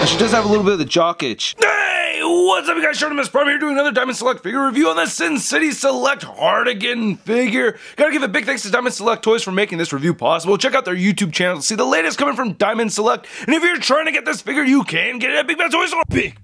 she does have a little bit of the jock itch. Hey, what's up you guys, Miss Prime here doing another Diamond Select figure review on the Sin City Select Hartigan figure. Gotta give a big thanks to Diamond Select Toys for making this review possible. Check out their YouTube channel to see the latest coming from Diamond Select. And if you're trying to get this figure, you can get it at Big Bad Toy Store. Big.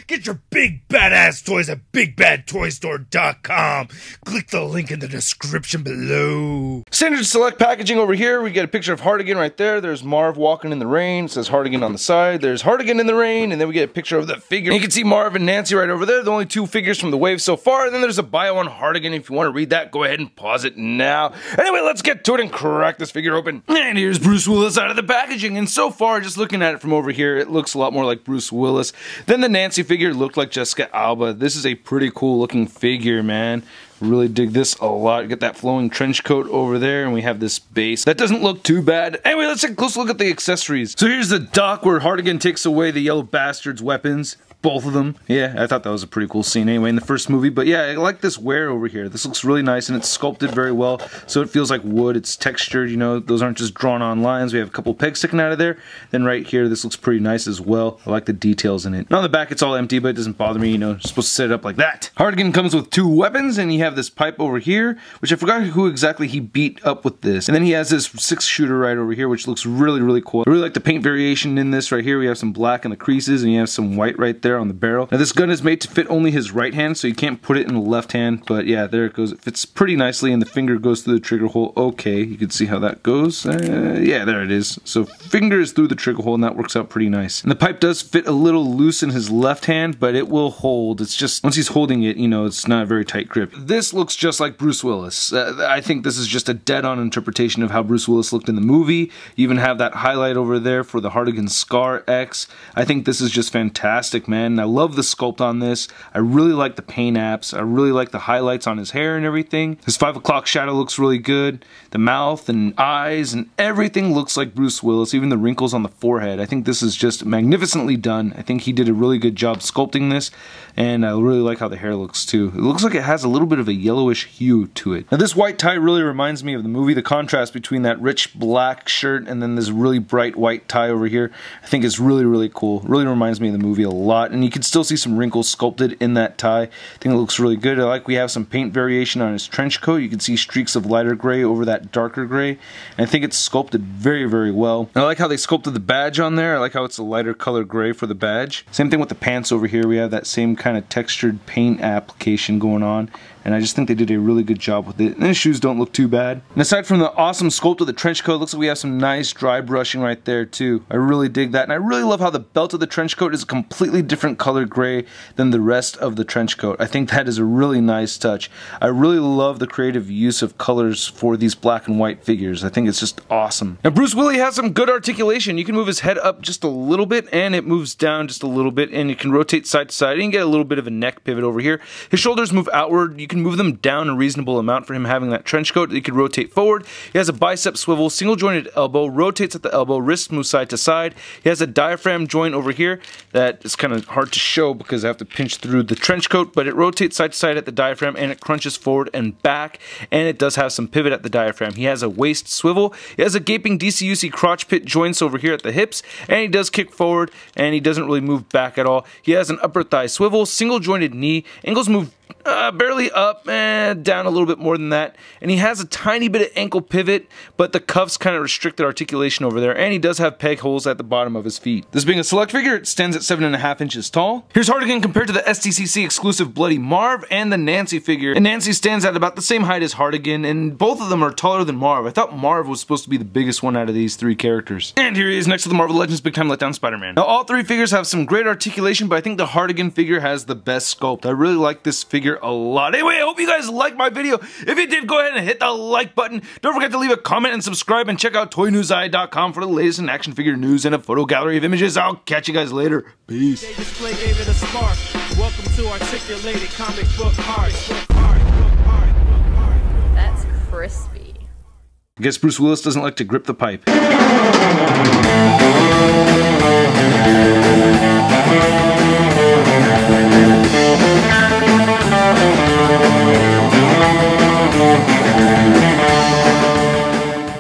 Get your big badass toys at BigBadToyStore.com. Click the link in the description below. Standard Select packaging over here. We get a picture of Hartigan right there. There's Marv walking in the rain. It says Hartigan on the side. There's Hartigan in the rain. And then we get a picture of the figure. And you can see Marv and Nancy right over there. The only two figures from the wave so far. And then there's a bio on Hartigan. If you want to read that, go ahead and pause it now. Anyway, let's get to it and crack this figure open. And here's Bruce Willis out of the packaging. And so far, just looking at it from over here, it looks a lot more like Bruce Willis. Then the Nancy figure looked like Jessica Alba. This is a pretty cool looking figure, man. Really dig this a lot. Get that flowing trench coat over there, and we have this base. That doesn't look too bad. Anyway, let's take a close look at the accessories. So here's the dock where Hartigan takes away the yellow bastard's weapons. Both of them. Yeah, I thought that was a pretty cool scene anyway in the first movie. But yeah, I like this wear over here. This looks really nice and it's sculpted very well. So it feels like wood. It's textured, you know. Those aren't just drawn on lines. We have a couple pegs sticking out of there. Then right here, this looks pretty nice as well. I like the details in it. And on the back, it's all empty, but it doesn't bother me, you know. You're supposed to set it up like that. Hartigan comes with two weapons and you have this pipe over here, which I forgot who exactly he beat up with this. And then he has this 6-shooter right over here, which looks really cool. I really like the paint variation in this right here. We have some black in the creases and you have some white right there on the barrel. Now this gun is made to fit only his right hand, so you can't put it in the left hand, but yeah, there it goes. It fits pretty nicely and the finger goes through the trigger hole. Okay, you can see how that goes. Yeah, there it is. So finger is through the trigger hole and that works out pretty nice. And the pipe does fit a little loose in his left hand, but it will hold. It's just, once he's holding it, you know, it's not a very tight grip. This looks just like Bruce Willis. I think this is just a dead-on interpretation of how Bruce Willis looked in the movie. You even have that highlight over there for the Hartigan Scar X. I think this is just fantastic, man. I love the sculpt on this. I really like the paint apps. I really like the highlights on his hair and everything. His 5 o'clock shadow looks really good. The mouth and eyes and everything looks like Bruce Willis, even the wrinkles on the forehead. I think this is just magnificently done. I think he did a really good job sculpting this, and I really like how the hair looks too. It looks like it has a little bit of a yellowish hue to it. Now this white tie really reminds me of the movie. The contrast between that rich black shirt and then this really bright white tie over here, I think is really cool. It really reminds me of the movie a lot, and you can still see some wrinkles sculpted in that tie. I think it looks really good. I like we have some paint variation on his trench coat. You can see streaks of lighter gray over that darker gray, and I think it's sculpted very well. And I like how they sculpted the badge on there. I like how it's a lighter color gray for the badge. Same thing with the pants over here. We have that same kind of textured paint application going on, and I just think they did a really good job with it. And the shoes don't look too bad. And aside from the awesome sculpt of the trench coat, it looks like we have some nice dry brushing right there too. I really dig that, and I really love how the belt of the trench coat is a completely different color gray than the rest of the trench coat. I think that is a really nice touch. I really love the creative use of colors for these black and white figures. I think it's just awesome. Now Bruce Willis has some good articulation. You can move his head up just a little bit and it moves down just a little bit, and you can rotate side to side. You can get a little bit of a neck pivot over here. His shoulders move outward. You can move them down a reasonable amount for him having that trench coat. You could rotate forward. He has a bicep swivel, single jointed elbow, rotates at the elbow, wrists move side to side. He has a diaphragm joint over here that is kind of hard to show because I have to pinch through the trench coat, but it rotates side to side at the diaphragm and it crunches forward and back, and it does have some pivot at the diaphragm. He has a waist swivel. He has a gaping DCUC crotch pit joints over here at the hips, and he does kick forward and he doesn't really move back at all. He has an upper thigh swivel, single jointed knee, ankles move barely up and down a little bit more than that, and he has a tiny bit of ankle pivot, but the cuffs kind of restricted articulation over there, and he does have peg holes at the bottom of his feet. This being a select figure, it stands at 7.5 inches tall. Here's Hartigan compared to the STCC exclusive Bloody Marv and the Nancy figure, and Nancy stands at about the same height as Hartigan, and both of them are taller than Marv. I thought Marv was supposed to be the biggest one out of these three characters. And here he is next to the Marvel Legends Big Time Letdown Spider-Man. Now all three figures have some great articulation, but I think the Hartigan figure has the best sculpt. I really like this figure a lot. Anyway, I hope you guys liked my video. If you did, go ahead and hit the like button. Don't forget to leave a comment and subscribe, and check out ToyNewsEye.com for the latest in action figure news and a photo gallery of images. I'll catch you guys later. Peace. Display gave it a spark. Welcome to articulated comic book art. That's crispy. I guess Bruce Willis doesn't like to grip the pipe.